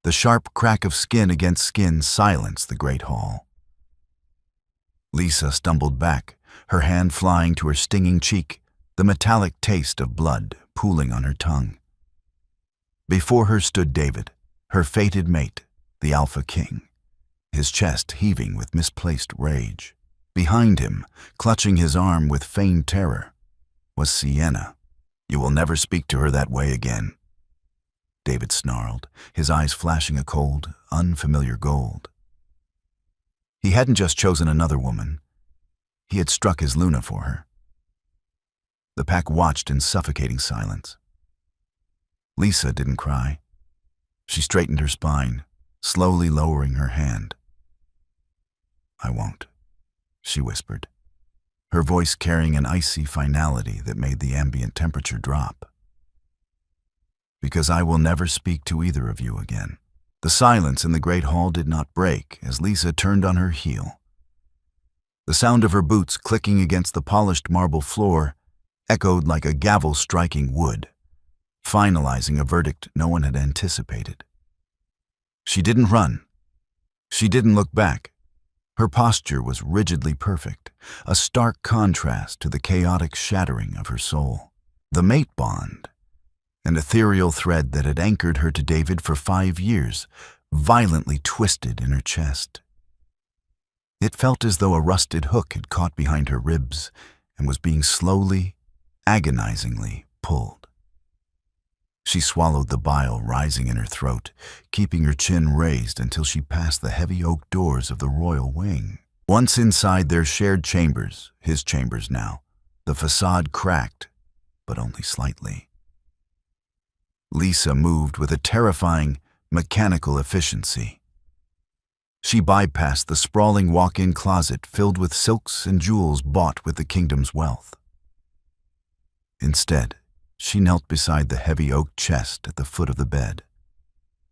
The sharp crack of skin against skin silenced the great hall. Lisa stumbled back, her hand flying to her stinging cheek, the metallic taste of blood pooling on her tongue. Before her stood David, her fated mate, the Alpha King, his chest heaving with misplaced rage. Behind him, clutching his arm with feigned terror, was Sienna. "You will never speak to her that way again," David snarled, his eyes flashing a cold, unfamiliar gold. He hadn't just chosen another woman. He had struck his Luna for her. The pack watched in suffocating silence. Lisa didn't cry. She straightened her spine, slowly lowering her hand. "I won't," she whispered, her voice carrying an icy finality that made the ambient temperature drop. "Because I will never speak to either of you again." The silence in the great hall did not break as Lisa turned on her heel. The sound of her boots clicking against the polished marble floor echoed like a gavel striking wood, finalizing a verdict no one had anticipated. She didn't run. She didn't look back. Her posture was rigidly perfect, a stark contrast to the chaotic shattering of her soul. The mate bond, an ethereal thread that had anchored her to David for 5 years, violently twisted in her chest. It felt as though a rusted hook had caught behind her ribs and was being slowly, agonizingly pulled. She swallowed the bile rising in her throat, keeping her chin raised until she passed the heavy oak doors of the royal wing. Once inside their shared chambers, his chambers now, the facade cracked, but only slightly. Lisa moved with a terrifying, mechanical efficiency. She bypassed the sprawling walk-in closet filled with silks and jewels bought with the kingdom's wealth. Instead, she knelt beside the heavy oak chest at the foot of the bed.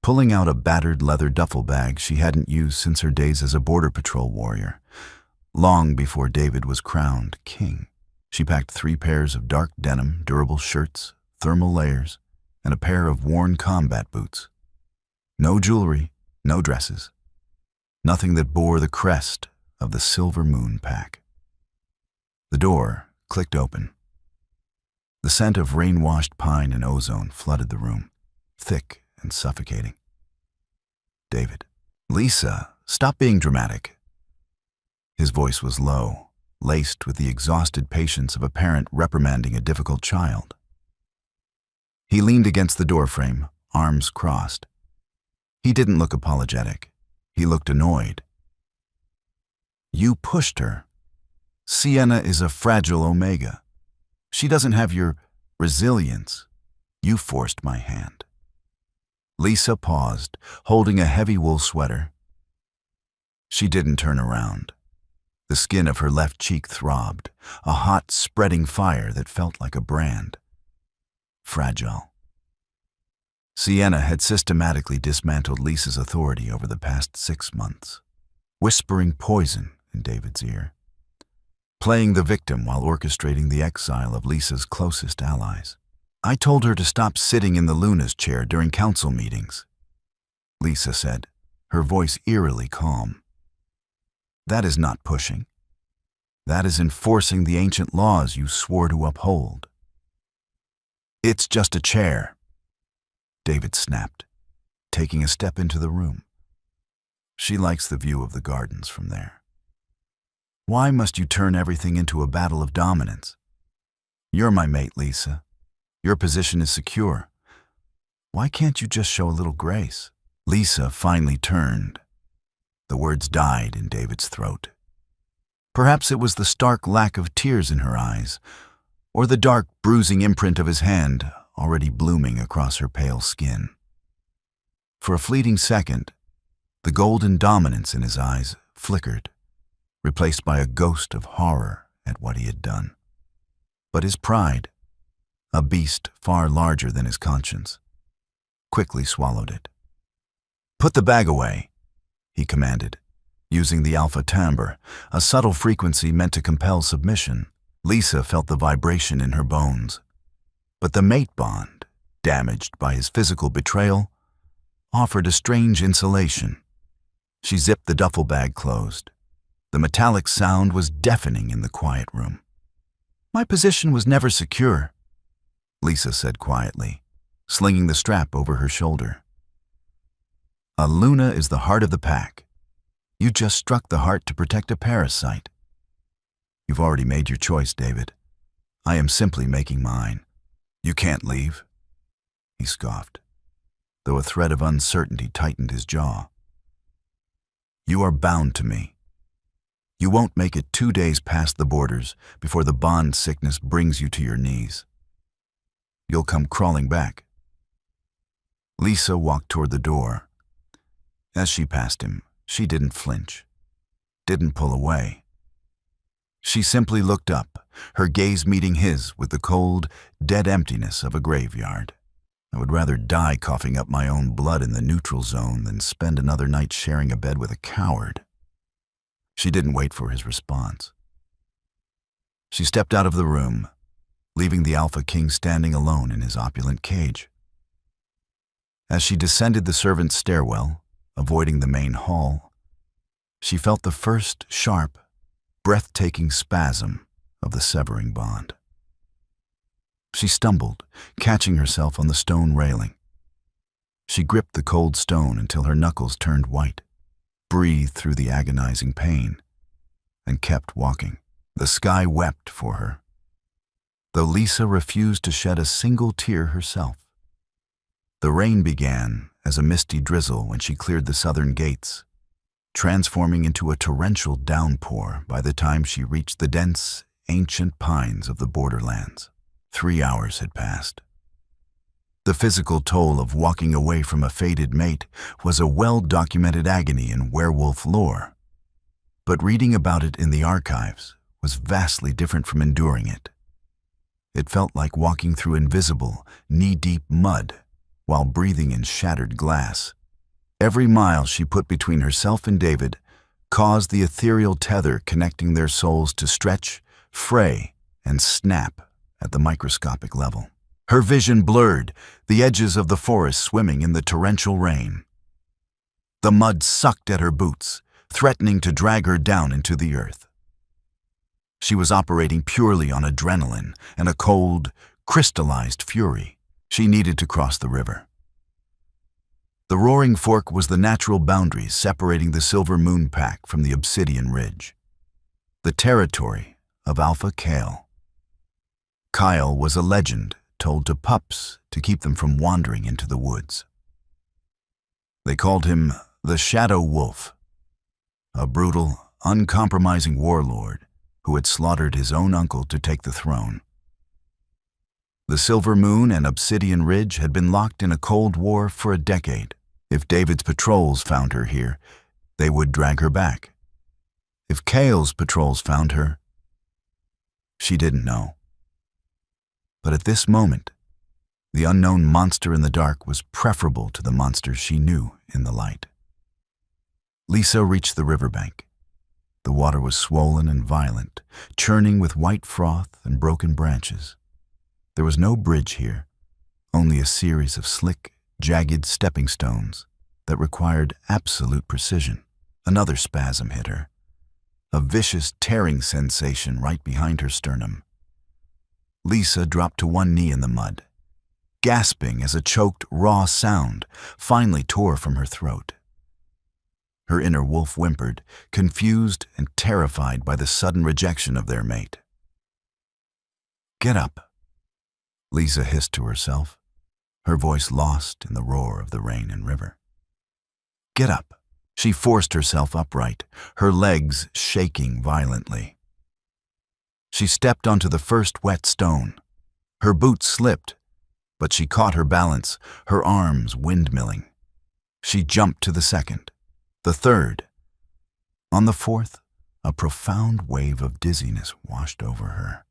Pulling out a battered leather duffel bag she hadn't used since her days as a border patrol warrior, long before David was crowned king, she packed 3 pairs of dark denim, durable shirts, thermal layers, and a pair of worn combat boots. No jewelry, no dresses. Nothing that bore the crest of the Silver Moon pack. The door clicked open. The scent of rain-washed pine and ozone flooded the room, thick and suffocating. "David." "Lisa, stop being dramatic." His voice was low, laced with the exhausted patience of a parent reprimanding a difficult child. He leaned against the doorframe, arms crossed. He didn't look apologetic. He looked annoyed. "You pushed her. Sienna is a fragile omega. She doesn't have your resilience. You forced my hand." Lisa paused, holding a heavy wool sweater. She didn't turn around. The skin of her left cheek throbbed, a hot, spreading fire that felt like a brand. Fragile. Sienna had systematically dismantled Lisa's authority over the past 6 months, whispering poison in David's ear, playing the victim while orchestrating the exile of Lisa's closest allies. "I told her to stop sitting in the Luna's chair during council meetings," Lisa said, her voice eerily calm. "That is not pushing. That is enforcing the ancient laws you swore to uphold." "It's just a chair," David snapped, taking a step into the room. "She likes the view of the gardens from there. Why must you turn everything into a battle of dominance? You're my mate, Lisa. Your position is secure. Why can't you just show a little grace?" Lisa finally turned. The words died in David's throat. Perhaps it was the stark lack of tears in her eyes, or the dark, bruising imprint of his hand already blooming across her pale skin. For a fleeting second, the golden dominance in his eyes flickered, replaced by a ghost of horror at what he had done. But his pride, a beast far larger than his conscience, quickly swallowed it. "Put the bag away," he commanded, using the alpha timbre, a subtle frequency meant to compel submission. Lisa felt the vibration in her bones. But the mate bond, damaged by his physical betrayal, offered a strange insulation. She zipped the duffel bag closed. The metallic sound was deafening in the quiet room. "My position was never secure," Lisa said quietly, slinging the strap over her shoulder. "A Luna is the heart of the pack. You just struck the heart to protect a parasite. You've already made your choice, David. I am simply making mine. You can't leave," he scoffed, though a thread of uncertainty tightened his jaw. "You are bound to me. You won't make it 2 days past the borders before the bond sickness brings you to your knees. You'll come crawling back." Lisa walked toward the door. As she passed him, she didn't flinch, didn't pull away. She simply looked up, her gaze meeting his with the cold, dead emptiness of a graveyard. "I would rather die coughing up my own blood in the neutral zone than spend another night sharing a bed with a coward." She didn't wait for his response. She stepped out of the room, leaving the Alpha King standing alone in his opulent cage. As she descended the servants' stairwell, avoiding the main hall, she felt the first sharp, breathtaking spasm of the severing bond. She stumbled, catching herself on the stone railing. She gripped the cold stone until her knuckles turned white, breathed through the agonizing pain, and kept walking. The sky wept for her, though Lisa refused to shed a single tear herself. The rain began as a misty drizzle when she cleared the southern gates, transforming into a torrential downpour by the time she reached the dense, ancient pines of the borderlands. 3 hours had passed. The physical toll of walking away from a fated mate was a well-documented agony in werewolf lore, but reading about it in the archives was vastly different from enduring it. It felt like walking through invisible, knee-deep mud while breathing in shattered glass. Every mile she put between herself and David caused the ethereal tether connecting their souls to stretch, fray, and snap at the microscopic level. Her vision blurred, the edges of the forest swimming in the torrential rain. The mud sucked at her boots, threatening to drag her down into the earth. She was operating purely on adrenaline and a cold, crystallized fury. She needed to cross the river. The Roaring Fork was the natural boundary separating the Silver Moon Pack from the Obsidian Ridge, the territory of Alpha Kale. Kyle was a legend told to pups to keep them from wandering into the woods. They called him the Shadow Wolf, a brutal, uncompromising warlord who had slaughtered his own uncle to take the throne. The Silver Moon and Obsidian Ridge had been locked in a cold war for a decade. If David's patrols found her here, they would drag her back. If Kale's patrols found her, she didn't know. But at this moment, the unknown monster in the dark was preferable to the monster she knew in the light. Lisa reached the riverbank. The water was swollen and violent, churning with white froth and broken branches. There was no bridge here, only a series of slick, jagged stepping stones that required absolute precision. Another spasm hit her, a vicious tearing sensation right behind her sternum. Lisa dropped to one knee in the mud, gasping as a choked, raw sound finally tore from her throat. Her inner wolf whimpered, confused and terrified by the sudden rejection of their mate. "Get up," Lisa hissed to herself, her voice lost in the roar of the rain and river. "Get up." She forced herself upright, her legs shaking violently. She stepped onto the first wet stone. Her boots slipped, but she caught her balance, her arms windmilling. She jumped to the second, the third. On the fourth, a profound wave of dizziness washed over her.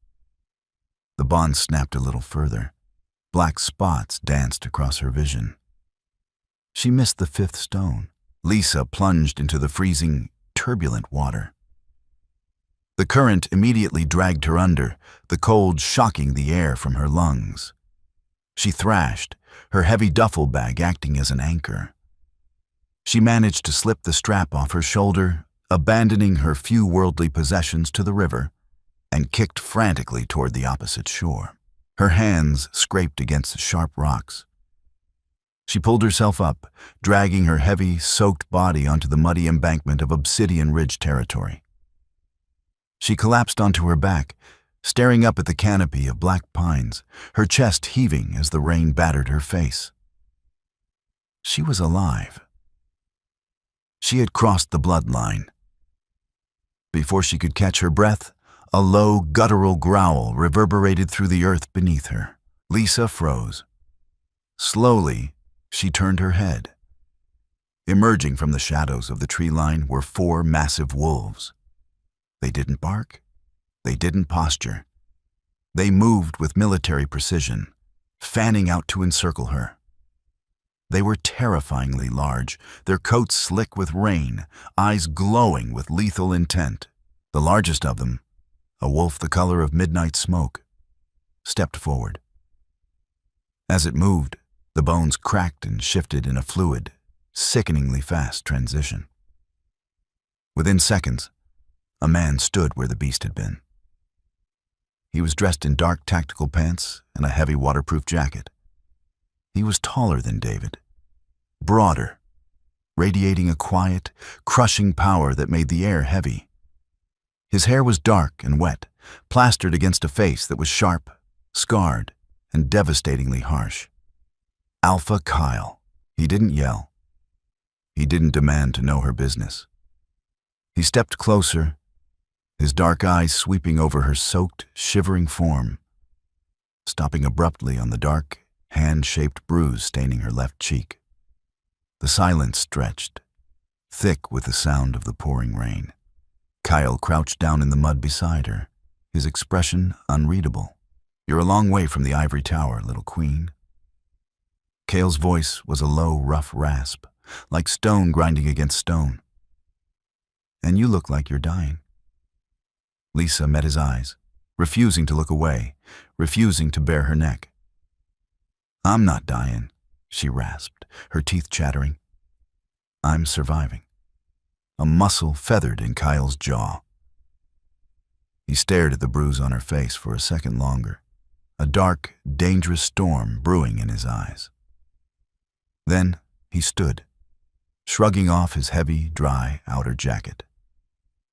The bond snapped a little further. Black spots danced across her vision. She missed the fifth stone. Lisa plunged into the freezing, turbulent water. The current immediately dragged her under, the cold shocking the air from her lungs. She thrashed, her heavy duffel bag acting as an anchor. She managed to slip the strap off her shoulder, abandoning her few worldly possessions to the river, and kicked frantically toward the opposite shore. Her hands scraped against the sharp rocks. She pulled herself up, dragging her heavy, soaked body onto the muddy embankment of Obsidian Ridge territory. She collapsed onto her back, staring up at the canopy of black pines, her chest heaving as the rain battered her face. She was alive. She had crossed the bloodline. Before she could catch her breath, a low, guttural growl reverberated through the earth beneath her. Lisa froze. Slowly, she turned her head. Emerging from the shadows of the tree line were 4 massive wolves. They didn't bark. They didn't posture. They moved with military precision, fanning out to encircle her. They were terrifyingly large, their coats slick with rain, eyes glowing with lethal intent. The largest of them, a wolf the color of midnight smoke, stepped forward. As it moved, the bones cracked and shifted in a fluid, sickeningly fast transition. Within seconds, a man stood where the beast had been. He was dressed in dark tactical pants and a heavy waterproof jacket. He was taller than David, broader, radiating a quiet, crushing power that made the air heavy. His hair was dark and wet, plastered against a face that was sharp, scarred, and devastatingly harsh. Alpha Kyle. He didn't yell. He didn't demand to know her business. He stepped closer, his dark eyes sweeping over her soaked, shivering form, stopping abruptly on the dark, hand-shaped bruise staining her left cheek. The silence stretched, thick with the sound of the pouring rain. Kyle crouched down in the mud beside her, his expression unreadable. "You're a long way from the ivory tower, little queen." Kale's voice was a low, rough rasp, like stone grinding against stone. "And you look like you're dying." Lisa met his eyes, refusing to look away, refusing to bare her neck. "I'm not dying," she rasped, her teeth chattering. "I'm surviving." A muscle feathered in Kyle's jaw. He stared at the bruise on her face for a second longer, a dark, dangerous storm brewing in his eyes. Then he stood, shrugging off his heavy, dry outer jacket.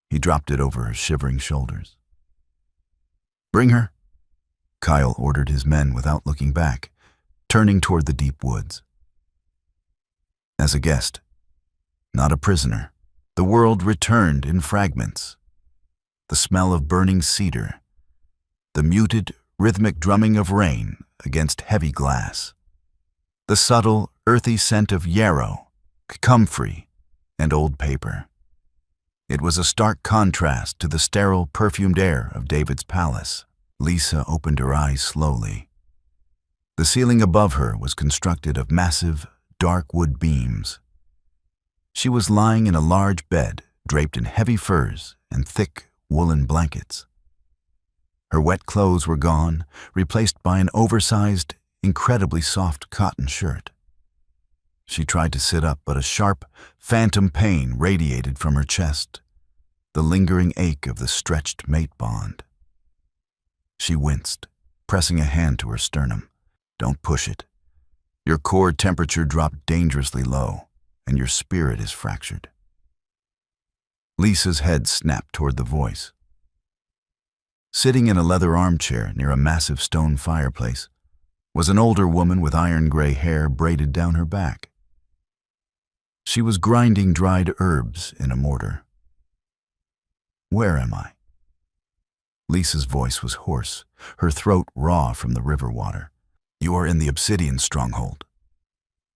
He dropped it over her shivering shoulders. "Bring her," Kyle ordered his men without looking back, turning toward the deep woods. As a guest, not a prisoner, the world returned in fragments. The smell of burning cedar, the muted, rhythmic drumming of rain against heavy glass, the subtle, earthy scent of yarrow, comfrey, and old paper. It was a stark contrast to the sterile, perfumed air of David's palace. Lisa opened her eyes slowly. The ceiling above her was constructed of massive, dark wood beams. She was lying in a large bed draped in heavy furs and thick woolen blankets. Her wet clothes were gone, replaced by an oversized, incredibly soft cotton shirt. She tried to sit up, but a sharp, phantom pain radiated from her chest, the lingering ache of the stretched mate bond. She winced, pressing a hand to her sternum. "Don't push it. Your core temperature dropped dangerously low, and your spirit is fractured." Lisa's head snapped toward the voice. Sitting in a leather armchair near a massive stone fireplace was an older woman with iron-gray hair braided down her back. She was grinding dried herbs in a mortar. "Where am I?" Lisa's voice was hoarse, her throat raw from the river water. "You are in the Obsidian stronghold,"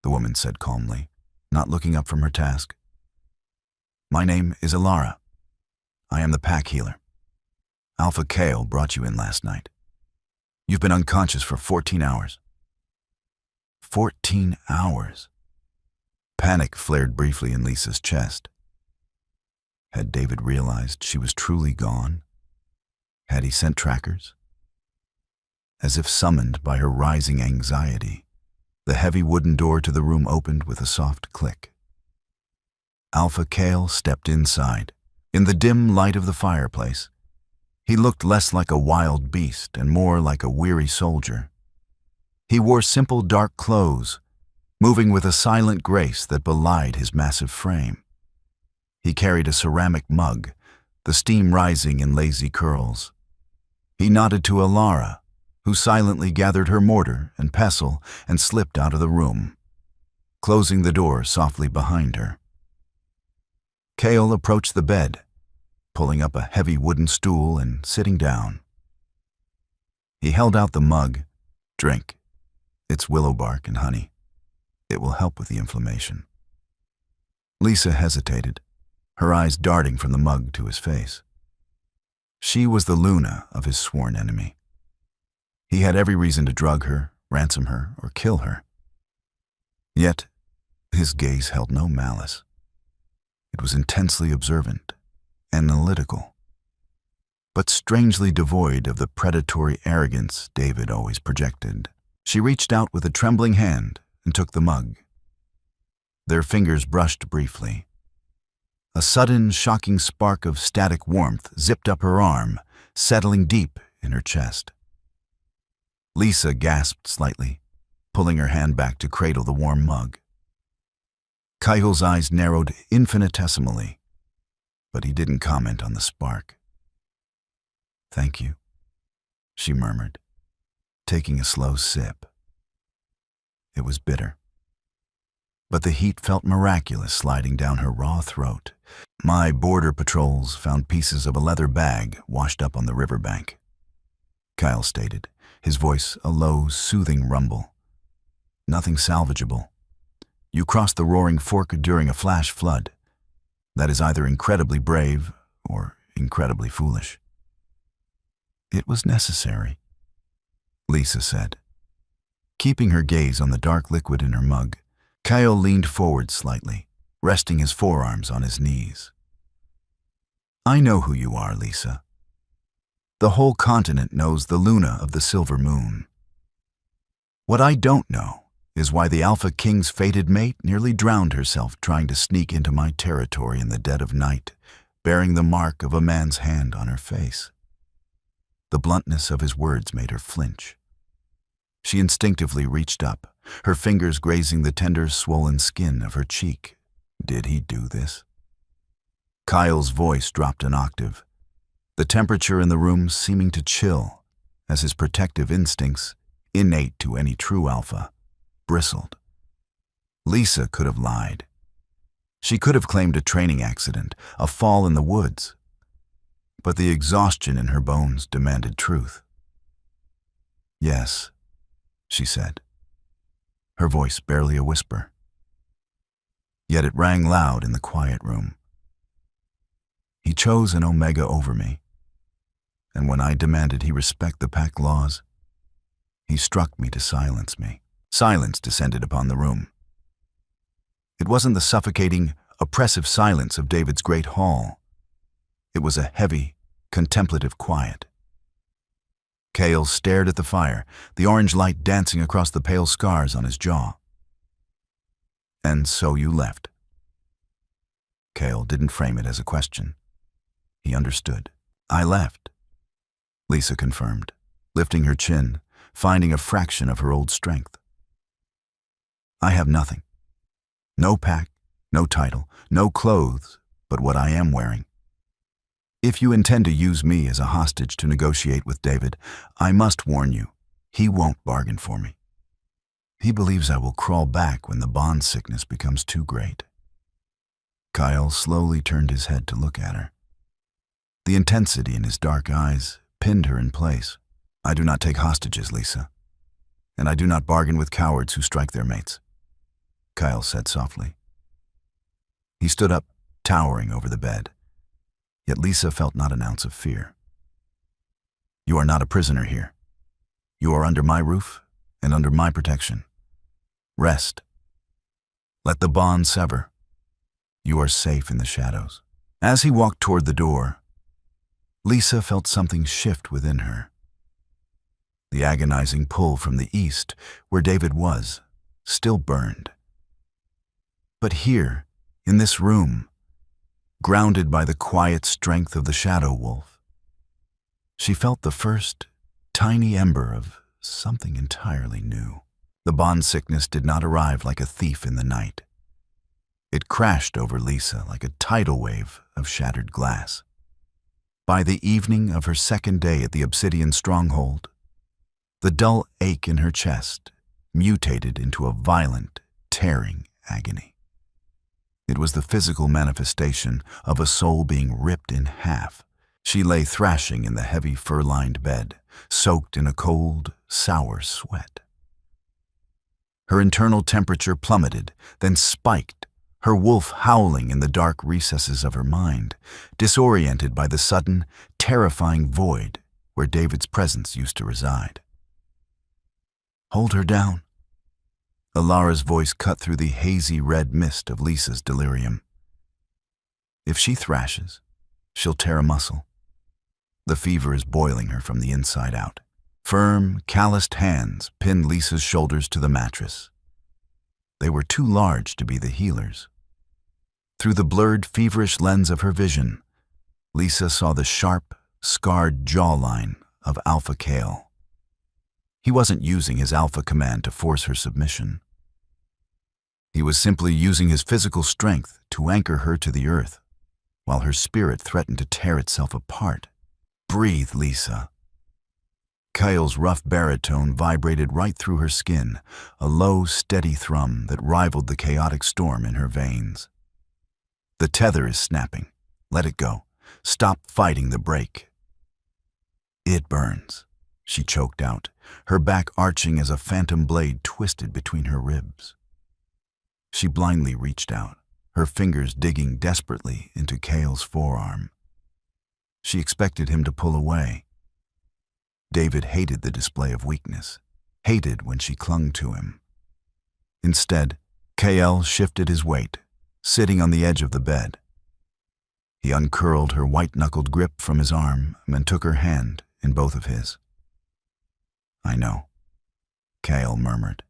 the woman said calmly, not looking up from her task. "My name is Ilara. I am the pack healer. Alpha Kale brought you in last night. You've been unconscious for 14 hours. 14 hours. Panic flared briefly in Lisa's chest. Had David realized she was truly gone? Had he sent trackers? As if summoned by her rising anxiety, the heavy wooden door to the room opened with a soft click. Alpha Kale stepped inside. In the dim light of the fireplace, he looked less like a wild beast and more like a weary soldier. He wore simple dark clothes, moving with a silent grace that belied his massive frame. He carried a ceramic mug, the steam rising in lazy curls. He nodded to Alara, who silently gathered her mortar and pestle and slipped out of the room, closing the door softly behind her. Kale approached the bed, pulling up a heavy wooden stool and sitting down. He held out the mug. "Drink. It's willow bark and honey. It will help with the inflammation." Lisa hesitated, her eyes darting from the mug to his face. She was the Luna of his sworn enemy. He had every reason to drug her, ransom her, or kill her. Yet, his gaze held no malice. It was intensely observant, analytical, but strangely devoid of the predatory arrogance David always projected. She reached out with a trembling hand and took the mug. Their fingers brushed briefly. A sudden, shocking spark of static warmth zipped up her arm, settling deep in her chest. Lisa gasped slightly, pulling her hand back to cradle the warm mug. Kyle's eyes narrowed infinitesimally, but he didn't comment on the spark. "Thank you," she murmured, taking a slow sip. It was bitter, but the heat felt miraculous sliding down her raw throat. "My border patrols found pieces of a leather bag washed up on the riverbank," Kyle stated, his voice a low, soothing rumble. "Nothing salvageable. You crossed the roaring fork during a flash flood. That is either incredibly brave or incredibly foolish." "It was necessary," Lisa said. Keeping her gaze on the dark liquid in her mug, Kyle leaned forward slightly, resting his forearms on his knees. "I know who you are, Lisa. The whole continent knows the Luna of the Silver Moon. What I don't know is why the Alpha King's fated mate nearly drowned herself trying to sneak into my territory in the dead of night, bearing the mark of a man's hand on her face." The bluntness of his words made her flinch. She instinctively reached up, her fingers grazing the tender, swollen skin of her cheek. Did he do this? Kyle's voice dropped an octave, the temperature in the room seeming to chill as his protective instincts, innate to any true alpha, bristled. Lisa could have lied. She could have claimed a training accident, a fall in the woods. But the exhaustion in her bones demanded truth. "Yes," she said, her voice barely a whisper. Yet it rang loud in the quiet room. "He chose an Omega over me, and when I demanded he respect the pack laws, he struck me to silence me." Silence descended upon the room. It wasn't the suffocating, oppressive silence of David's great hall. It was a heavy, contemplative quiet. Kale stared at the fire, the orange light dancing across the pale scars on his jaw. "And so you left." Kale didn't frame it as a question. He understood. "I left," Lisa confirmed, lifting her chin, finding a fraction of her old strength. "I have nothing. No pack, no title, no clothes, but what I am wearing. If you intend to use me as a hostage to negotiate with David, I must warn you, he won't bargain for me. He believes I will crawl back when the bond sickness becomes too great." Kyle slowly turned his head to look at her. The intensity in his dark eyes pinned her in place. "I do not take hostages, Lisa, and I do not bargain with cowards who strike their mates," Kyle said softly. He stood up, towering over the bed, yet Lisa felt not an ounce of fear. "You are not a prisoner here. You are under my roof and under my protection. Rest. Let the bond sever. You are safe in the shadows." As he walked toward the door, Lisa felt something shift within her. The agonizing pull from the east, where David was, still burned. But here, in this room, grounded by the quiet strength of the shadow wolf, she felt the first tiny ember of something entirely new. The bond sickness did not arrive like a thief in the night. It crashed over Lisa like a tidal wave of shattered glass. By the evening of her second day at the Obsidian stronghold, the dull ache in her chest mutated into a violent, tearing agony. It was the physical manifestation of a soul being ripped in half. She lay thrashing in the heavy fur-lined bed, soaked in a cold, sour sweat. Her internal temperature plummeted, then spiked, her wolf howling in the dark recesses of her mind, disoriented by the sudden, terrifying void where David's presence used to reside. "Hold her down." Alara's voice cut through the hazy red mist of Lisa's delirium. "If she thrashes, she'll tear a muscle." The fever is boiling her from the inside out. Firm, calloused hands pinned Lisa's shoulders to the mattress. They were too large to be the healers. Through the blurred, feverish lens of her vision, Lisa saw the sharp, scarred jawline of Alpha Kale. He wasn't using his alpha command to force her submission. He was simply using his physical strength to anchor her to the earth, while her spirit threatened to tear itself apart. "Breathe, Lisa." Kale's rough baritone vibrated right through her skin, a low, steady thrum that rivaled the chaotic storm in her veins. "The tether is snapping. Let it go. Stop fighting the break." "It burns," she choked out, her back arching as a phantom blade twisted between her ribs. She blindly reached out, her fingers digging desperately into Kale's forearm. She expected him to pull away. David hated the display of weakness, hated when she clung to him. Instead, Kale shifted his weight, sitting on the edge of the bed. He uncurled her white-knuckled grip from his arm and took her hand in both of his. "I know," Kale murmured,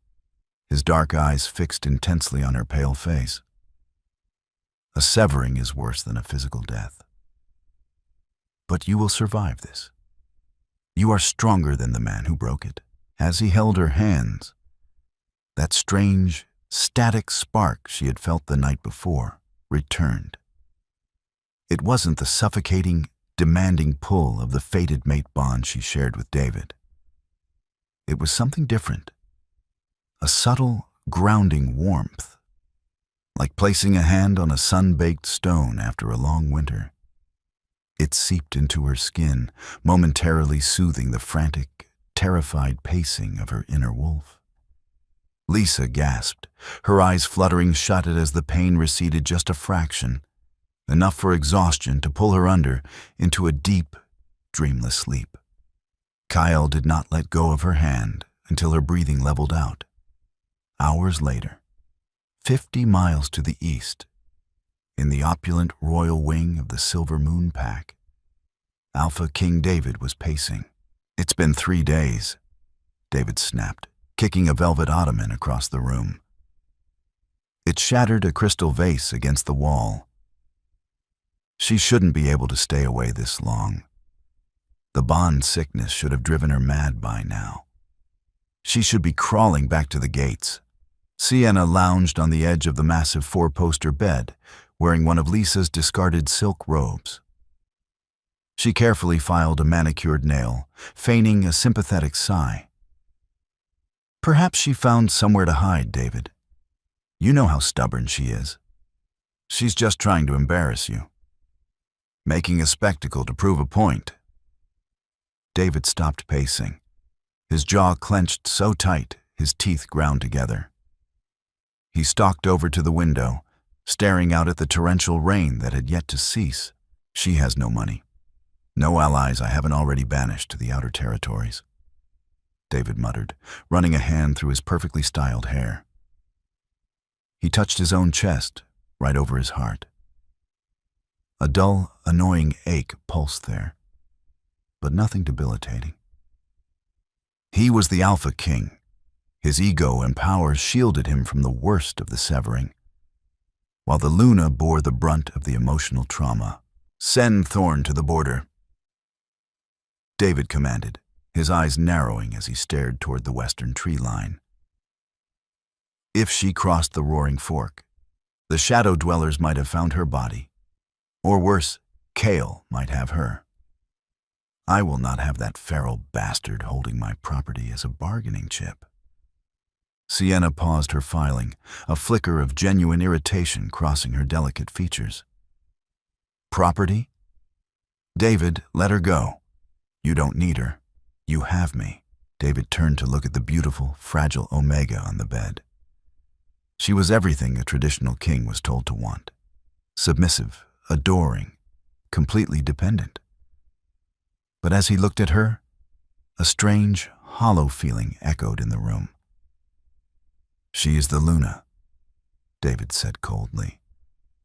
his dark eyes fixed intensely on her pale face. "A severing is worse than a physical death. But you will survive this. You are stronger than the man who broke it." As he held her hands, that strange, static spark she had felt the night before returned. It wasn't the suffocating, demanding pull of the fated mate bond she shared with David. It was something different. A subtle, grounding warmth, like placing a hand on a sun-baked stone after a long winter. It seeped into her skin, momentarily soothing the frantic, terrified pacing of her inner wolf. Lisa gasped, her eyes fluttering shut as the pain receded just a fraction, enough for exhaustion to pull her under into a deep, dreamless sleep. Kyle did not let go of her hand until her breathing leveled out. Hours later, 50 miles to the east, in the opulent royal wing of the Silver Moon Pack, Alpha King David was pacing. "It's been 3 days, David snapped, kicking a velvet ottoman across the room. It shattered a crystal vase against the wall. She shouldn't be able to stay away this long. The bond sickness should have driven her mad by now. She should be crawling back to the gates. Sienna lounged on the edge of the massive 4-poster bed, wearing one of Lisa's discarded silk robes. She carefully filed a manicured nail, feigning a sympathetic sigh. "Perhaps she found somewhere to hide, David. You know how stubborn she is. She's just trying to embarrass you. Making a spectacle to prove a point." David stopped pacing, his jaw clenched so tight his teeth ground together. He stalked over to the window, staring out at the torrential rain that had yet to cease. "She has no money. No allies I haven't already banished to the outer territories," David muttered, running a hand through his perfectly styled hair. He touched his own chest, right over his heart. A dull, annoying ache pulsed there, but nothing debilitating. He was the Alpha King. His ego and power shielded him from the worst of the severing. while the Luna bore the brunt of the emotional trauma. "Send Thorn to the border," David commanded, his eyes narrowing as he stared toward the western tree line. If she crossed the Roaring Fork, the Shadow Dwellers might have found her body. Or worse, Kale might have her. I will not have that feral bastard holding my property as a bargaining chip. Sienna paused her filing, a flicker of genuine irritation crossing her delicate features. "Property? David, let her go. You don't need her. You have me." David turned to look at the beautiful, fragile Omega on the bed. She was everything a traditional king was told to want. Submissive, adoring, completely dependent. But as he looked at her, a strange, hollow feeling echoed in the room. "She is the Luna," David said coldly,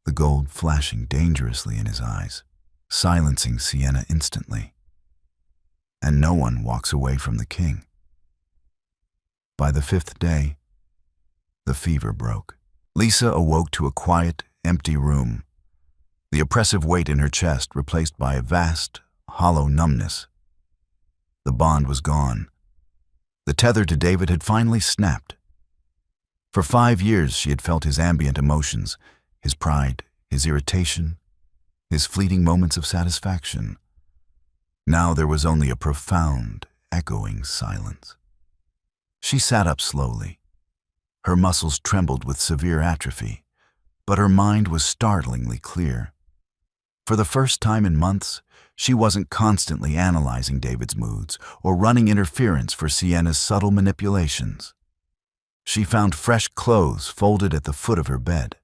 the gold flashing dangerously in his eyes, silencing Sienna instantly. "And no one walks away from the king." By the 5th day, the fever broke. Lisa awoke to a quiet, empty room, the oppressive weight in her chest replaced by a vast, hollow numbness. The bond was gone. The tether to David had finally snapped. For 5 years she had felt his ambient emotions, his pride, his irritation, his fleeting moments of satisfaction. Now there was only a profound, echoing silence. She sat up slowly. Her muscles trembled with severe atrophy, but her mind was startlingly clear. For the first time in months, she wasn't constantly analyzing David's moods or running interference for Sienna's subtle manipulations. She found fresh clothes folded at the foot of her bed.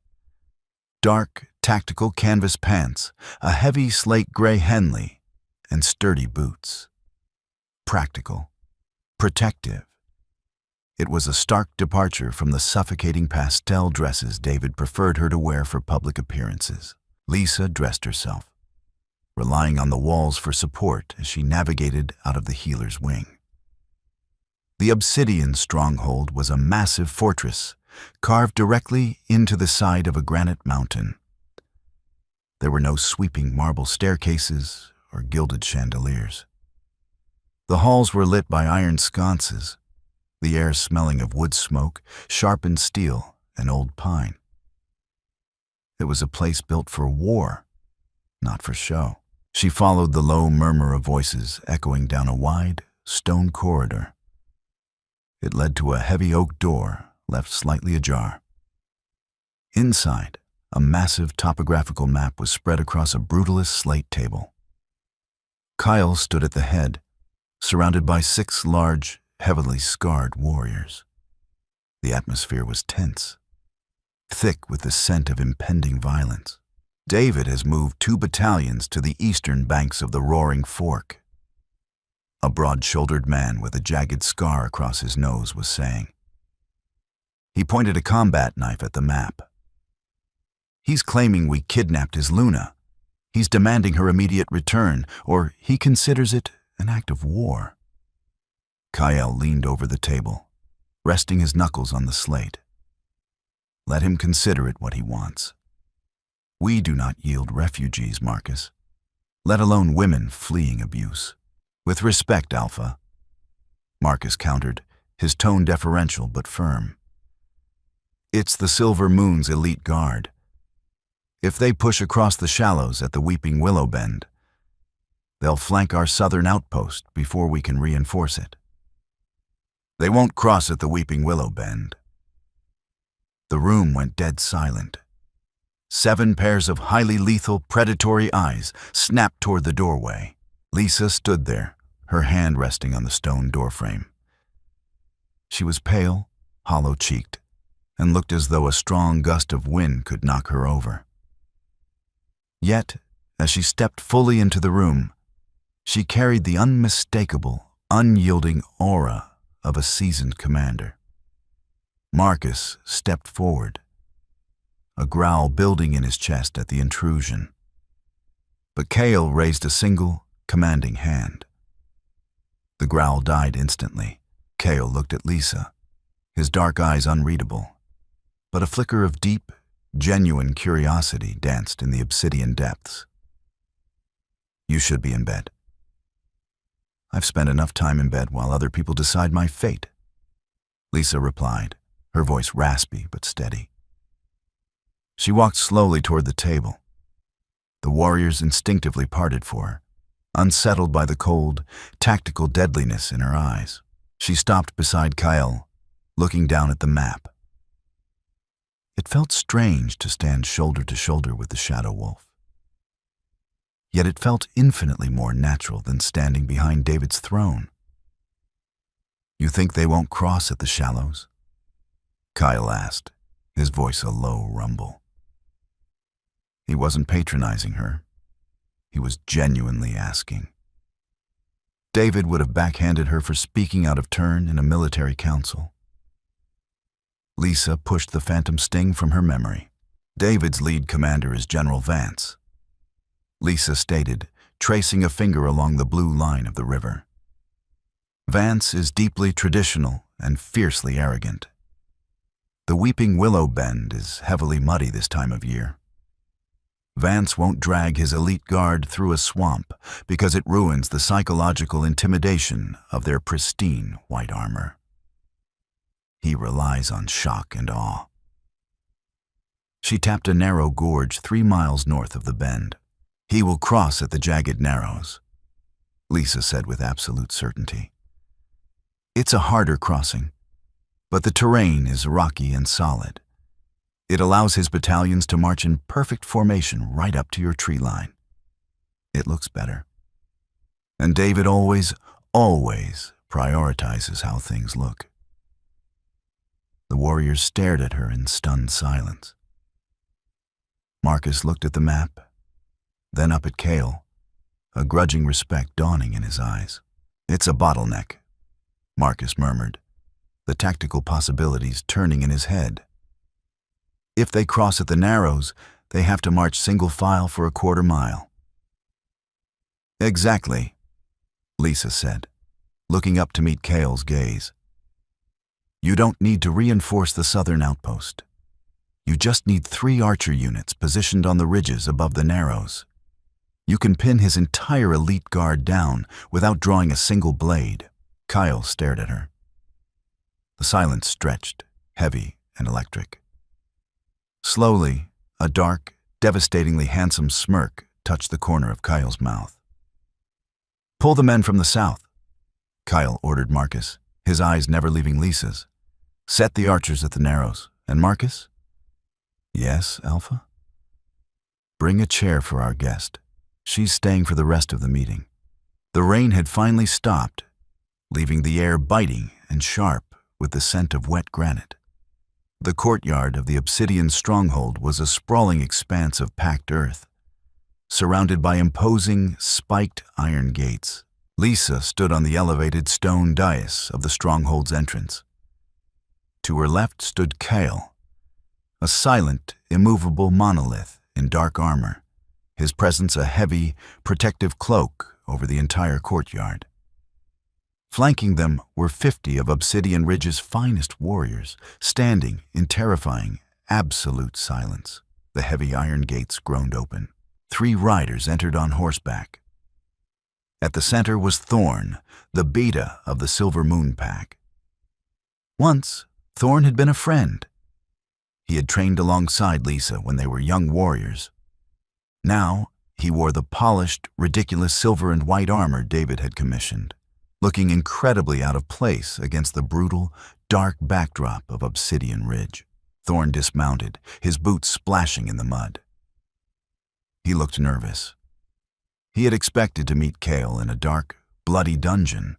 Dark, tactical canvas pants, a heavy slate gray Henley, and sturdy boots. Practical, protective. It was a stark departure from the suffocating pastel dresses David preferred her to wear for public appearances. Lisa dressed herself, relying on the walls for support as she navigated out of the healer's wing. The obsidian stronghold was a massive fortress, carved directly into the side of a granite mountain. There were no sweeping marble staircases or gilded chandeliers. The halls were lit by iron sconces, the air smelling of wood smoke, sharpened steel, and old pine. It was a place built for war, not for show. She followed the low murmur of voices echoing down a wide, stone corridor. It led to a heavy oak door left slightly ajar. Inside, a massive topographical map was spread across a brutalist slate table. Kyle stood at the head, surrounded by 6 large, heavily scarred warriors. The atmosphere was tense, thick with the scent of impending violence. David has moved 2 battalions to the eastern banks of the Roaring Fork. A broad-shouldered man with a jagged scar across his nose was saying. He pointed a combat knife at the map. "He's claiming we kidnapped his Luna. He's demanding her immediate return, or he considers it an act of war." Kyle leaned over the table, resting his knuckles on the slate. "Let him consider it what he wants. We do not yield refugees, Marcus, let alone women fleeing abuse." "With respect, Alpha," Marcus countered, his tone deferential but firm. "It's the Silver Moon's elite guard. If they push across the shallows at the Weeping Willow Bend, they'll flank our southern outpost before we can reinforce it. They won't cross at the Weeping Willow Bend." The room went dead silent. 7 pairs of highly lethal, predatory eyes snapped toward the doorway. Lisa stood there, her hand resting on the stone doorframe. She was pale, hollow-cheeked, and looked as though a strong gust of wind could knock her over. Yet, as she stepped fully into the room, she carried the unmistakable, unyielding aura of a seasoned commander. Marcus stepped forward, a growl building in his chest at the intrusion. But Kale raised a single, commanding hand. The growl died instantly. Kale looked at Lisa, his dark eyes unreadable, but a flicker of deep, Genuine curiosity danced in the obsidian depths. "You should be in bed." "I've spent enough time in bed while other people decide my fate," Lisa replied, her voice raspy but steady. She walked slowly toward the table. The warriors instinctively parted for her, unsettled by the cold, tactical deadliness in her eyes. She stopped beside Kyle, looking down at the map. It felt strange to stand shoulder to shoulder with the Shadow Wolf. Yet it felt infinitely more natural than standing behind David's throne. "You think they won't cross at the shallows?" Kyle asked, his voice a low rumble. He wasn't patronizing her. He was genuinely asking. David would have backhanded her for speaking out of turn in a military council. Lisa pushed the phantom sting from her memory. "David's lead commander is General Vance," Lisa stated, tracing a finger along the blue line of the river. "Vance is deeply traditional and fiercely arrogant. The Weeping Willow Bend is heavily muddy this time of year. Vance won't drag his elite guard through a swamp because it ruins the psychological intimidation of their pristine white armor. He relies on shock and awe." She tapped a narrow gorge 3 miles north of the bend. "He will cross at the Jagged Narrows," Lisa said with absolute certainty. "It's a harder crossing, but the terrain is rocky and solid. It allows his battalions to march in perfect formation right up to your tree line. It looks better. And David always prioritizes how things look." The warriors stared at her in stunned silence. Marcus looked at the map, then up at Cale, a grudging respect dawning in his eyes. "It's a bottleneck," Marcus murmured, the tactical possibilities turning in his head. "If they cross at the Narrows, they have to march single file for a quarter mile." "Exactly," Lisa said, looking up to meet Cale's gaze. "You don't need to reinforce the southern outpost. You just need 3 archer units positioned on the ridges above the Narrows. You can pin his entire elite guard down without drawing a single blade." Kyle stared at her. The silence stretched, heavy and electric. Slowly, a dark, devastatingly handsome smirk touched the corner of Kyle's mouth. "Pull the men from the south," Kyle ordered Marcus, his eyes never leaving Lisa's. "Set the archers at the Narrows. And Marcus?" "Yes, Alpha?" "Bring a chair for our guest. She's staying for the rest of the meeting." The rain had finally stopped, leaving the air biting and sharp with the scent of wet granite. The courtyard of the obsidian stronghold was a sprawling expanse of packed earth, surrounded by imposing, spiked iron gates. Lisa stood on the elevated stone dais of the stronghold's entrance. To her left stood Kale, a silent, immovable monolith in dark armor, his presence a heavy, protective cloak over the entire courtyard. Flanking them were 50 of Obsidian Ridge's finest warriors, standing in terrifying, absolute silence. The heavy iron gates groaned open. 3 riders entered on horseback. At the center was Thorn, the beta of the Silver Moon Pack. Once, Thorn had been a friend. He had trained alongside Lisa when they were young warriors. Now, he wore the polished, ridiculous silver and white armor David had commissioned, looking incredibly out of place against the brutal, dark backdrop of Obsidian Ridge. Thorn dismounted, his boots splashing in the mud. He looked nervous. He had expected to meet Cale in a dark, bloody dungeon.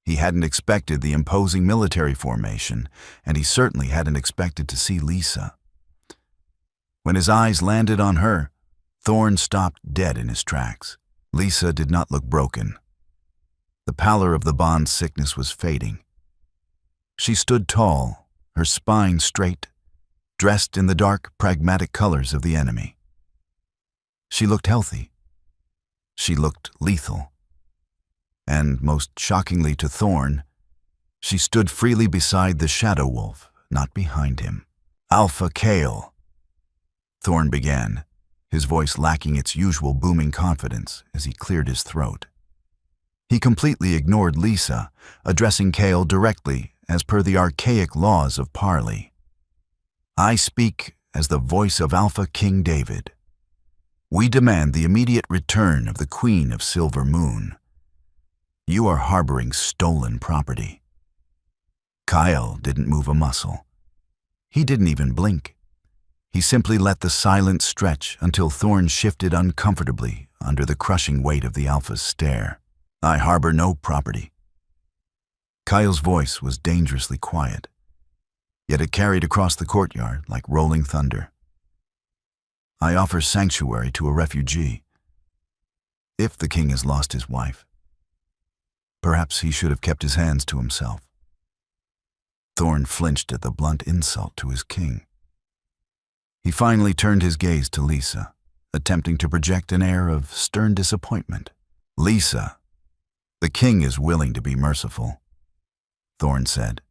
He hadn't expected the imposing military formation, and he certainly hadn't expected to see Lisa. When his eyes landed on her, Thorn stopped dead in his tracks. Lisa did not look broken. The pallor of the bond's sickness was fading. She stood tall, her spine straight, dressed in the dark, pragmatic colors of the enemy. She looked healthy. She looked lethal. And, most shockingly to Thorn, she stood freely beside the Shadow Wolf, not behind him. "Alpha Cale," Thorn began, his voice lacking its usual booming confidence as he cleared his throat. He completely ignored Lisa, addressing Kale directly as per the archaic laws of parley. I speak as the voice of Alpha King David. We demand the immediate return of the Queen of Silver Moon. You are harboring stolen property. Kyle didn't move a muscle. He didn't even blink. He simply let the silence stretch until Thorn shifted uncomfortably under the crushing weight of the Alpha's stare. I harbor no property. Kyle's voice was dangerously quiet, yet it carried across the courtyard like rolling thunder. I offer sanctuary to a refugee. If the king has lost his wife, perhaps he should have kept his hands to himself. Thorn flinched at the blunt insult to his king. He finally turned his gaze to Lisa, attempting to project an air of stern disappointment. Lisa, the king is willing to be merciful, Thorn said,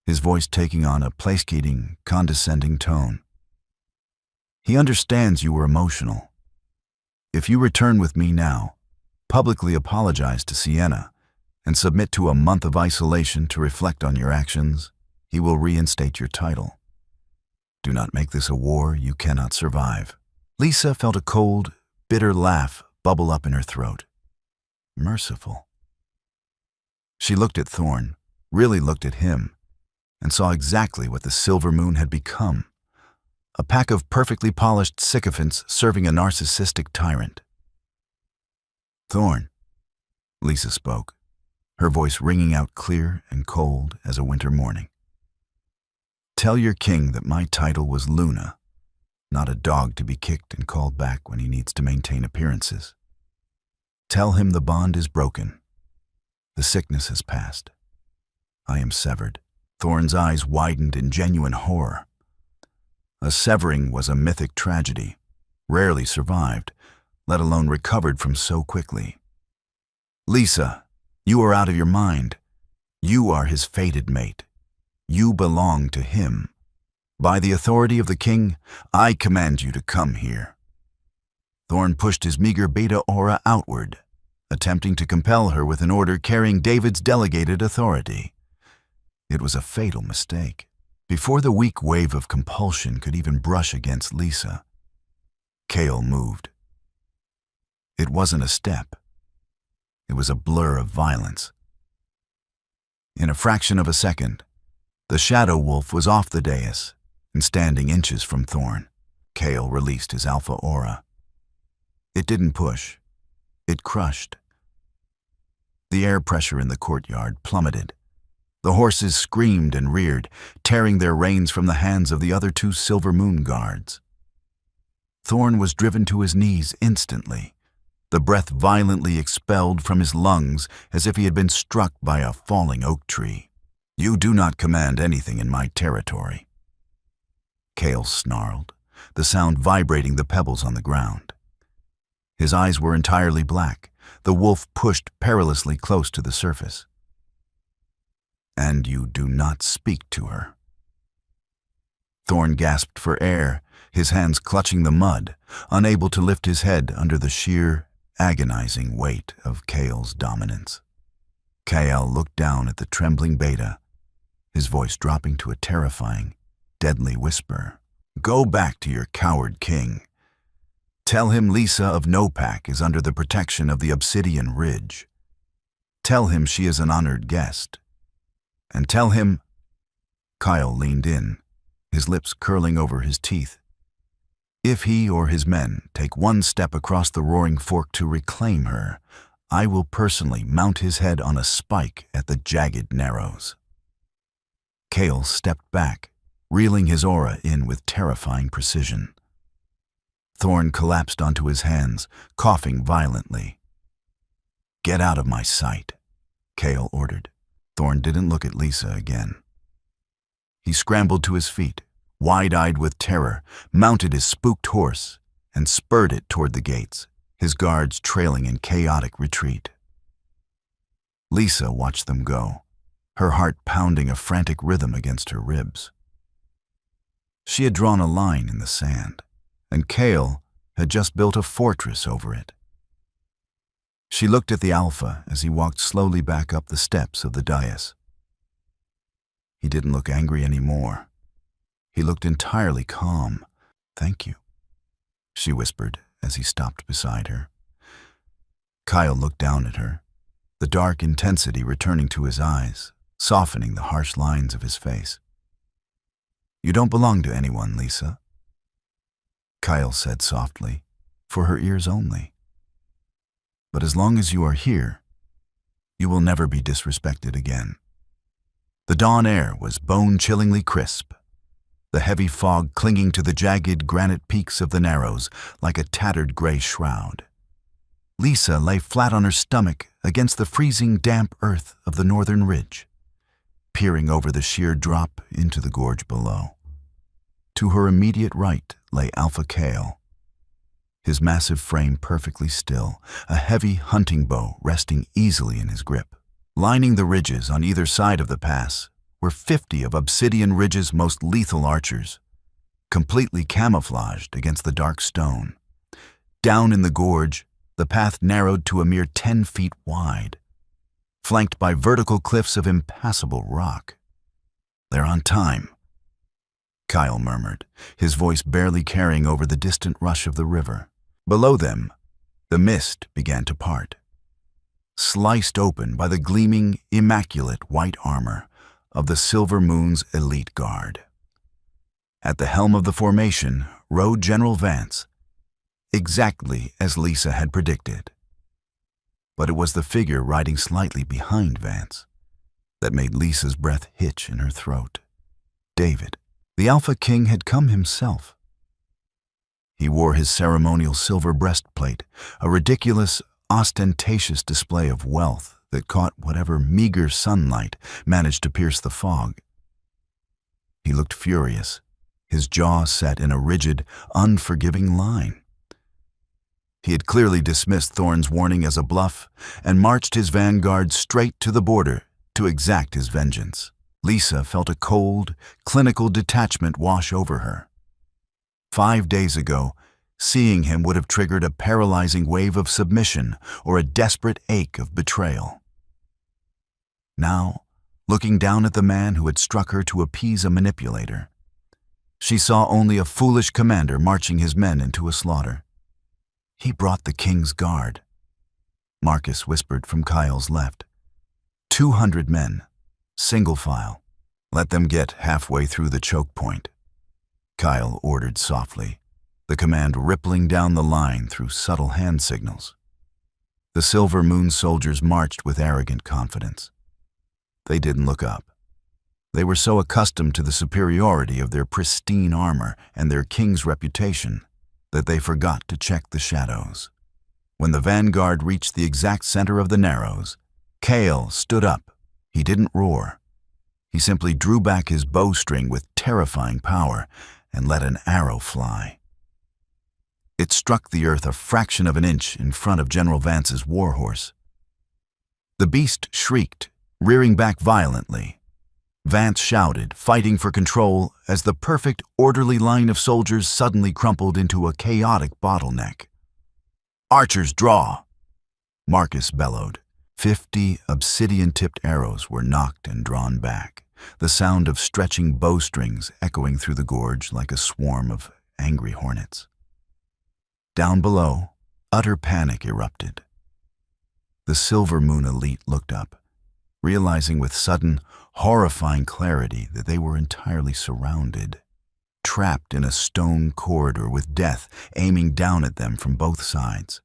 his voice taking on a placating, condescending tone. He understands you were emotional. If you return with me now, publicly apologize to Sienna, and submit to a month of isolation to reflect on your actions, he will reinstate your title. Do not make this a war you cannot survive. Lisa felt a cold, bitter laugh bubble up in her throat. Merciful. She looked at Thorn, really looked at him, and saw exactly what the Silver Moon had become. A pack of perfectly polished sycophants serving a narcissistic tyrant. Thorn, Lisa spoke, her voice ringing out clear and cold as a winter morning. Tell your king that my title was Luna, not a dog to be kicked and called back when he needs to maintain appearances. Tell him the bond is broken. The sickness has passed. I am severed. Thorn's eyes widened in genuine horror. A severing was a mythic tragedy, rarely survived, let alone recovered from so quickly. Lisa, you are out of your mind. You are his fated mate. You belong to him. By the authority of the king, I command you to come here. Thorn pushed his meager beta aura outward, attempting to compel her with an order carrying David's delegated authority. It was a fatal mistake. Before the weak wave of compulsion could even brush against Lisa, Kale moved. It wasn't a step. It was a blur of violence. In a fraction of a second, the shadow wolf was off the dais and standing inches from Thorn. Kale released his alpha aura. It didn't push. It crushed. The air pressure in the courtyard plummeted. The horses screamed and reared, tearing their reins from the hands of the other two Silver Moon guards. Thorn was driven to his knees instantly, the breath violently expelled from his lungs as if he had been struck by a falling oak tree. You do not command anything in my territory. Kale snarled, the sound vibrating the pebbles on the ground. His eyes were entirely black, the wolf pushed perilously close to the surface. And you do not speak to her. Thorn gasped for air, his hands clutching the mud, unable to lift his head under the sheer, agonizing weight of Kale's dominance. Kale looked down at the trembling beta, his voice dropping to a terrifying, deadly whisper. Go back to your coward king. Tell him Lisa of Nopak is under the protection of the Obsidian Ridge. Tell him she is an honored guest. And tell him... Kyle leaned in, his lips curling over his teeth. If he or his men take one step across the roaring fork to reclaim her, I will personally mount his head on a spike at the jagged narrows. Kale stepped back, reeling his aura in with terrifying precision. Thorn collapsed onto his hands, coughing violently. Get out of my sight, Kale ordered. Thorn didn't look at Lisa again. He scrambled to his feet, wide-eyed with terror, mounted his spooked horse, and spurred it toward the gates, his guards trailing in chaotic retreat. Lisa watched them go, her heart pounding a frantic rhythm against her ribs. She had drawn a line in the sand. and Kale had just built a fortress over it. She looked at the Alpha as he walked slowly back up the steps of the dais. He didn't look angry anymore. He looked entirely calm. "Thank you," she whispered as he stopped beside her. Kyle looked down at her, the dark intensity returning to his eyes, softening the harsh lines of his face. "You don't belong to anyone, Lisa," Kyle said softly, for her ears only. "But as long as you are here, you will never be disrespected again." The dawn air was bone-chillingly crisp, the heavy fog clinging to the jagged granite peaks of the Narrows like a tattered gray shroud. Lisa lay flat on her stomach against the freezing, damp earth of the northern ridge, peering over the sheer drop into the gorge below. To her immediate right lay Alpha Kale, his massive frame perfectly still, a heavy hunting bow resting easily in his grip. Lining the ridges on either side of the pass were 50 of Obsidian Ridge's most lethal archers, completely camouflaged against the dark stone. Down in the gorge, the path narrowed to a mere 10 feet wide, flanked by vertical cliffs of impassable rock. "They're on time," Kyle murmured, his voice barely carrying over the distant rush of the river. Below them, the mist began to part, sliced open by the gleaming, immaculate white armor of the Silver Moon's elite guard. At the helm of the formation rode General Vance, exactly as Lisa had predicted. But it was the figure riding slightly behind Vance that made Lisa's breath hitch in her throat. David. The Alpha King had come himself. He wore his ceremonial silver breastplate, a ridiculous, ostentatious display of wealth that caught whatever meager sunlight managed to pierce the fog. He looked furious, his jaw set in a rigid, unforgiving line. He had clearly dismissed Thorne's warning as a bluff and marched his vanguard straight to the border to exact his vengeance. Lisa felt a cold, clinical detachment wash over her. 5 days ago, seeing him would have triggered a paralyzing wave of submission or a desperate ache of betrayal. Now, looking down at the man who had struck her to appease a manipulator, she saw only a foolish commander marching his men into a slaughter. "He brought the king's guard," Marcus whispered from Kyle's left. 200 men, single file. "Let them get halfway through the choke point," Kyle ordered softly, the command rippling down the line through subtle hand signals. The Silver Moon soldiers marched with arrogant confidence. They didn't look up. They were so accustomed to the superiority of their pristine armor and their king's reputation that they forgot to check the shadows. When the vanguard reached the exact center of the Narrows, Kale stood up. He didn't roar. He simply drew back his bowstring with terrifying power and let an arrow fly. It struck the earth a fraction of an inch in front of General Vance's warhorse. The beast shrieked, rearing back violently. Vance shouted, fighting for control, as the perfect, orderly line of soldiers suddenly crumpled into a chaotic bottleneck. "Archers, draw!" Marcus bellowed. 50 obsidian-tipped arrows were knocked and drawn back, the sound of stretching bowstrings echoing through the gorge like a swarm of angry hornets. Down below, utter panic erupted. The Silver Moon elite looked up, realizing with sudden, horrifying clarity that they were entirely surrounded, trapped in a stone corridor with death aiming down at them from both sides.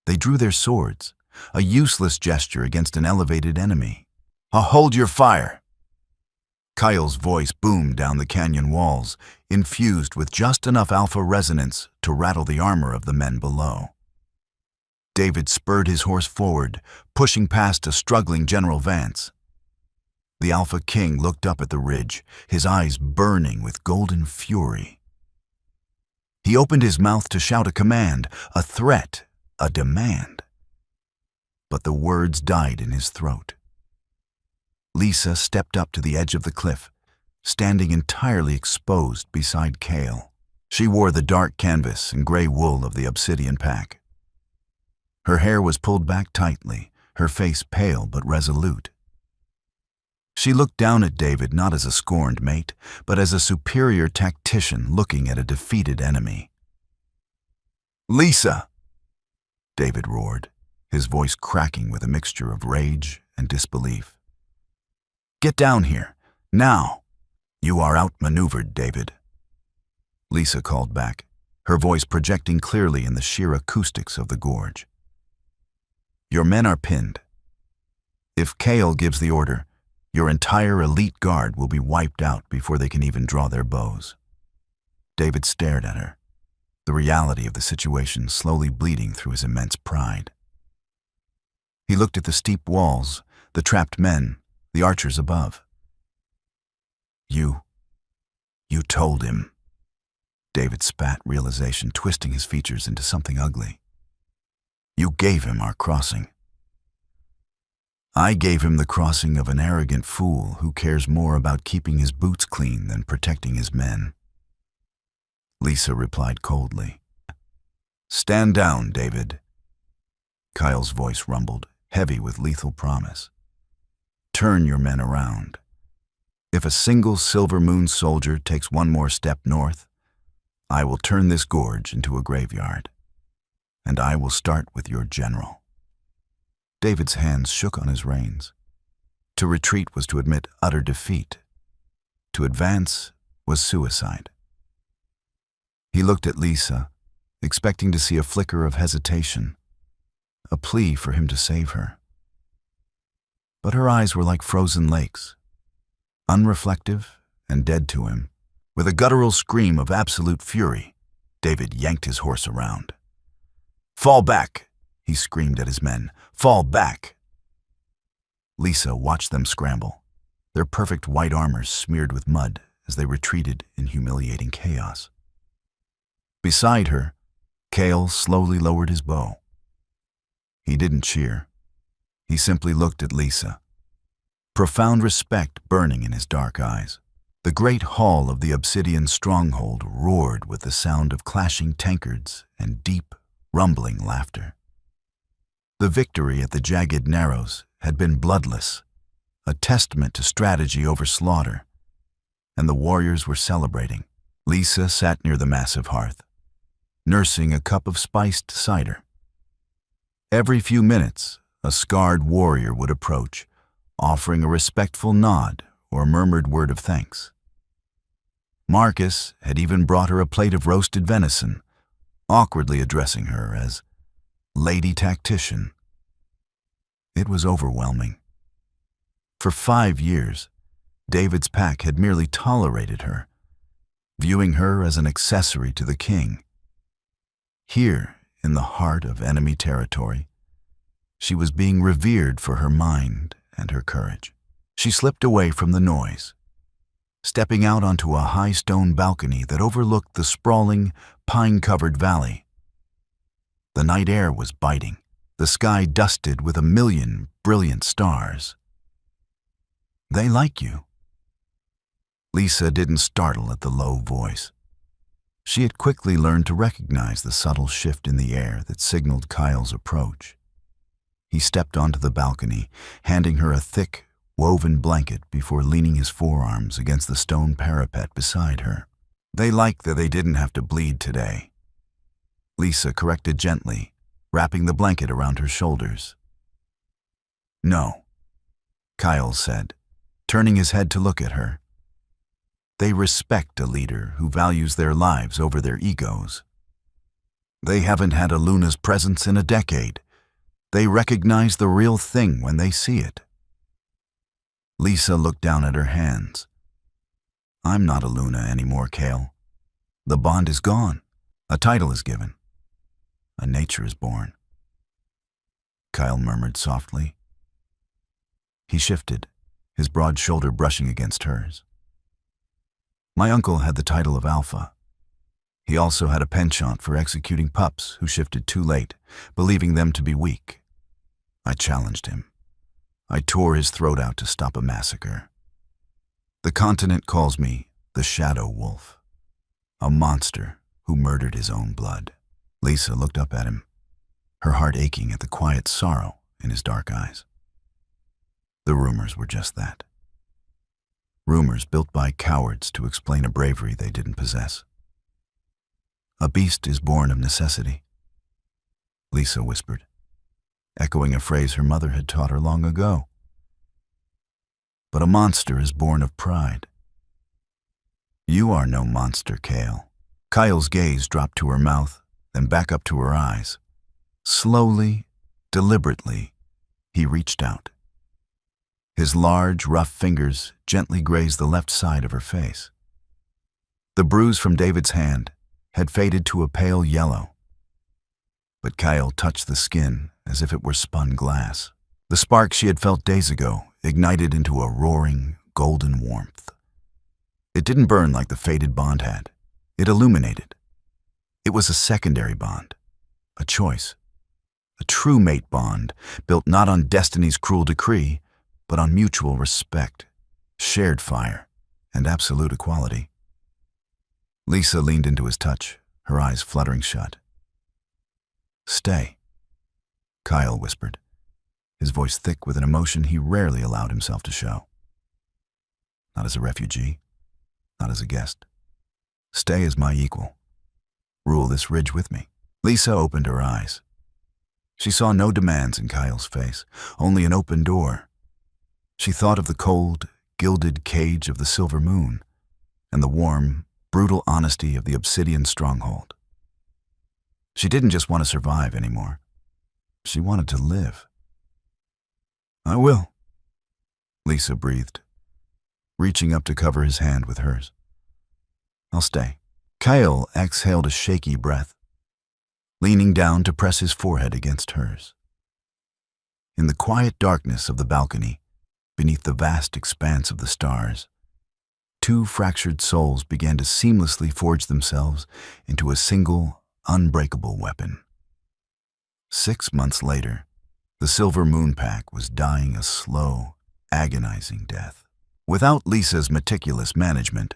They drew their swords, a useless gesture against an elevated enemy. "Hold your fire!" Kyle's voice boomed down the canyon walls, infused with just enough alpha resonance to rattle the armor of the men below. David spurred his horse forward, pushing past a struggling General Vance. The Alpha King looked up at the ridge, his eyes burning with golden fury. He opened his mouth to shout a command, a threat, a demand. But the words died in his throat. Lisa stepped up to the edge of the cliff, standing entirely exposed beside Kale. She wore the dark canvas and gray wool of the Obsidian pack. Her hair was pulled back tightly, her face pale but resolute. She looked down at David not as a scorned mate, but as a superior tactician looking at a defeated enemy. "Lisa!" David roared, his voice cracking with a mixture of rage and disbelief. "Get down here, now! You are outmaneuvered, David." Lisa called back, her voice projecting clearly in the sheer acoustics of the gorge. "Your men are pinned. If Kale gives the order, your entire elite guard will be wiped out before they can even draw their bows." David stared at her, the reality of the situation slowly bleeding through his immense pride. He looked at the steep walls, the trapped men, the archers above. You told him." David spat, realization twisting his features into something ugly. "You gave him our crossing." "I gave him the crossing of an arrogant fool who cares more about keeping his boots clean than protecting his men." Lisa replied coldly. "Stand down, David." Kyle's voice rumbled, heavy with lethal promise. "Turn your men around. If a single Silver Moon soldier takes one more step north, I will turn this gorge into a graveyard. And I will start with your general." David's hands shook on his reins. To retreat was to admit utter defeat. To advance was suicide. He looked at Lisa, expecting to see a flicker of hesitation, a plea for him to save her. But her eyes were like frozen lakes, unreflective and dead to him. With a guttural scream of absolute fury, David yanked his horse around. "Fall back!" he screamed at his men. "Fall back!" Lisa watched them scramble, their perfect white armors smeared with mud as they retreated in humiliating chaos. Beside her, Kale slowly lowered his bow. He didn't cheer. He simply looked at Lisa, profound respect burning in his dark eyes. The great hall of the Obsidian stronghold roared with the sound of clashing tankards and deep, rumbling laughter. The victory at the Jagged Narrows had been bloodless, a testament to strategy over slaughter, and the warriors were celebrating. Lisa sat near the massive hearth, nursing a cup of spiced cider. Every few minutes, a scarred warrior would approach, offering a respectful nod or murmured word of thanks. Marcus had even brought her a plate of roasted venison, awkwardly addressing her as Lady Tactician. It was overwhelming. For 5 years, David's pack had merely tolerated her, viewing her as an accessory to the king. Here, in the heart of enemy territory, she was being revered for her mind and her courage. She slipped away from the noise, stepping out onto a high stone balcony that overlooked the sprawling, pine-covered valley. The night air was biting, the sky dusted with 1,000,000 brilliant stars. "They like you." Lisa didn't startle at the low voice. She had quickly learned to recognize the subtle shift in the air that signaled Kyle's approach. He stepped onto the balcony, handing her a thick, woven blanket before leaning his forearms against the stone parapet beside her. "They like that they didn't have to bleed today," Lisa corrected gently, wrapping the blanket around her shoulders. "No," Kyle said, turning his head to look at her. "They respect a leader who values their lives over their egos. They haven't had a Luna's presence in a decade. They recognize the real thing when they see it." Lisa looked down at her hands. "I'm not a Luna anymore, Kale. The bond is gone. A title is given. A nature is born." Kyle murmured softly. He shifted, his broad shoulder brushing against hers. "My uncle had the title of Alpha. He also had a penchant for executing pups who shifted too late, believing them to be weak. I challenged him. I tore his throat out to stop a massacre. The continent calls me the Shadow Wolf, a monster who murdered his own blood. Lisa looked up at him, her heart aching at the quiet sorrow in his dark eyes. The rumors were just that. Rumors built by cowards to explain a bravery they didn't possess. A beast is born of necessity, Lisa whispered, echoing a phrase her mother had taught her long ago. But a monster is born of pride. You are no monster, Kale. Kyle's gaze dropped to her mouth, then back up to her eyes. Slowly, deliberately, he reached out. His large, rough fingers gently grazed the left side of her face. The bruise from David's hand had faded to a pale yellow, but Kyle touched the skin as if it were spun glass. The spark she had felt days ago ignited into a roaring, golden warmth. It didn't burn like the faded bond had. It illuminated. It was a secondary bond, a choice, a true mate bond built not on destiny's cruel decree, but on mutual respect, shared fire, and absolute equality. Lisa leaned into his touch, her eyes fluttering shut. "Stay," Kyle whispered, his voice thick with an emotion he rarely allowed himself to show. "Not as a refugee, not as a guest. Stay as my equal. Rule this ridge with me." Lisa opened her eyes. She saw no demands in Kyle's face, only an open door. She thought of the cold, gilded cage of the Silver Moon and the warm, brutal honesty of the obsidian stronghold. She didn't just want to survive anymore. She wanted to live. "I will," Lisa breathed, reaching up to cover his hand with hers. "I'll stay." Kyle exhaled a shaky breath, leaning down to press his forehead against hers. In the quiet darkness of the balcony, beneath the vast expanse of the stars, two fractured souls began to seamlessly forge themselves into a single, unbreakable weapon. 6 months later, the Silver Moon Pack was dying a slow, agonizing death. Without Lisa's meticulous management,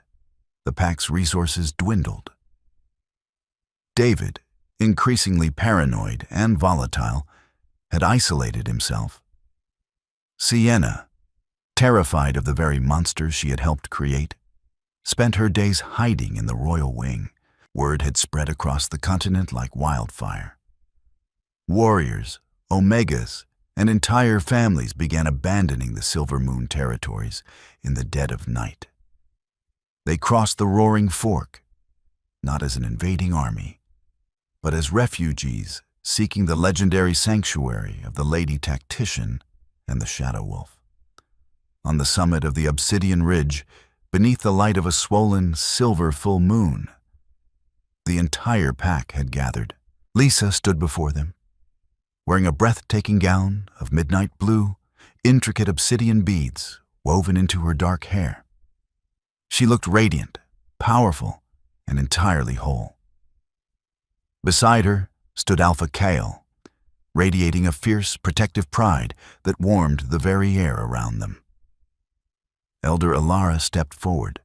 the pack's resources dwindled. David, increasingly paranoid and volatile, had isolated himself. Sienna, terrified of the very monsters she had helped create, spent her days hiding in the royal wing. Word had spread across the continent like wildfire. Warriors, Omegas, and entire families began abandoning the Silver Moon territories in the dead of night. They crossed the Roaring Fork, not as an invading army, but as refugees seeking the legendary sanctuary of the Lady Tactician and the Shadow Wolf. On the summit of the Obsidian Ridge, beneath the light of a swollen silver full moon, the entire pack had gathered. Lisa stood before them, wearing a breathtaking gown of midnight blue, intricate obsidian beads woven into her dark hair. She looked radiant, powerful, and entirely whole. Beside her stood Alpha Kale, radiating a fierce, protective pride that warmed the very air around them. Elder Alara stepped forward,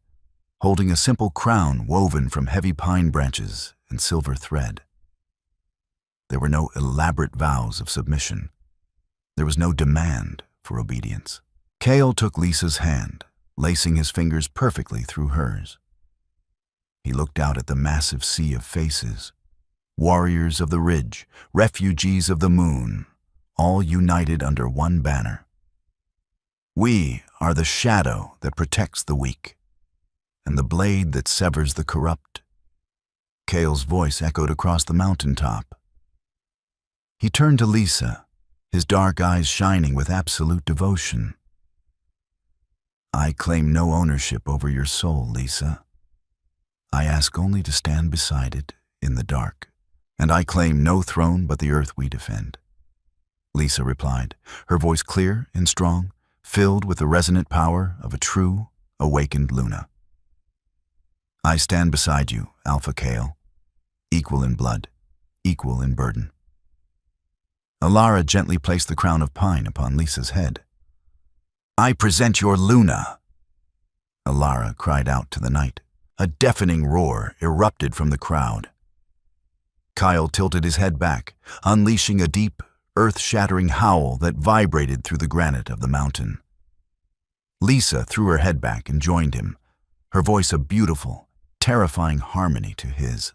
holding a simple crown woven from heavy pine branches and silver thread. There were no elaborate vows of submission. There was no demand for obedience. Kale took Lisa's hand, lacing his fingers perfectly through hers. He looked out at the massive sea of faces, warriors of the ridge, refugees of the moon, all united under one banner. We are the shadow that protects the weak, and the blade that severs the corrupt. Kale's voice echoed across the mountaintop. He turned to Lisa, his dark eyes shining with absolute devotion. "I claim no ownership over your soul, Lisa. I ask only to stand beside it in the dark, and I claim no throne but the earth we defend." Lisa replied, her voice clear and strong, filled with the resonant power of a true, awakened Luna. "I stand beside you, Alpha Kale, equal in blood, equal in burden." Alara gently placed the crown of pine upon Lisa's head. "I present your Luna!" Alara cried out to the night. A deafening roar erupted from the crowd. Kyle tilted his head back, unleashing a deep, earth-shattering howl that vibrated through the granite of the mountain. Lisa threw her head back and joined him, her voice a beautiful, terrifying harmony to his.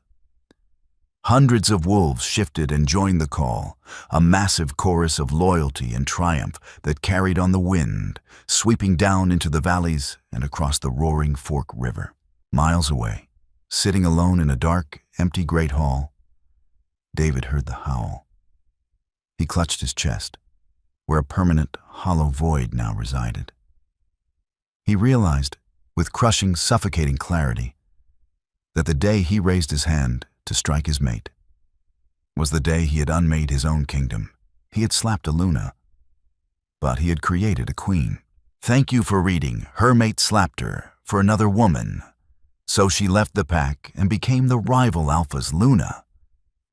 Hundreds of wolves shifted and joined the call, a massive chorus of loyalty and triumph that carried on the wind, sweeping down into the valleys and across the roaring Fork River. Miles away, sitting alone in a dark, empty great hall, David heard the howl. He clutched his chest, where a permanent, hollow void now resided. He realized, with crushing, suffocating clarity, that the day he raised his hand to strike his mate was the day he had unmade his own kingdom. He had slapped a Luna, but he had created a queen. Thank you for reading Her Mate Slapped Her for Another Woman. So she left the pack and became the rival alpha's Luna.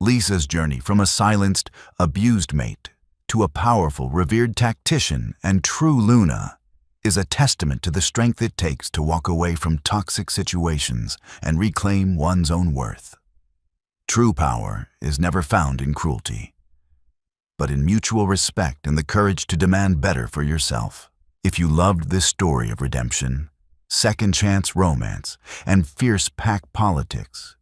Lisa's journey from a silenced, abused mate to a powerful, revered tactician and true Luna is a testament to the strength it takes to walk away from toxic situations and reclaim one's own worth. True power is never found in cruelty, but in mutual respect and the courage to demand better for yourself. If you loved this story of redemption, second chance romance, and fierce pack politics,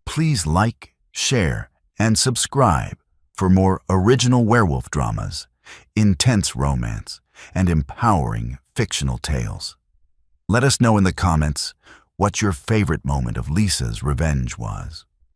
please like, share, and subscribe for more original werewolf dramas, intense romance, and empowering fictional tales. Let us know in the comments what your favorite moment of Lisa's revenge was.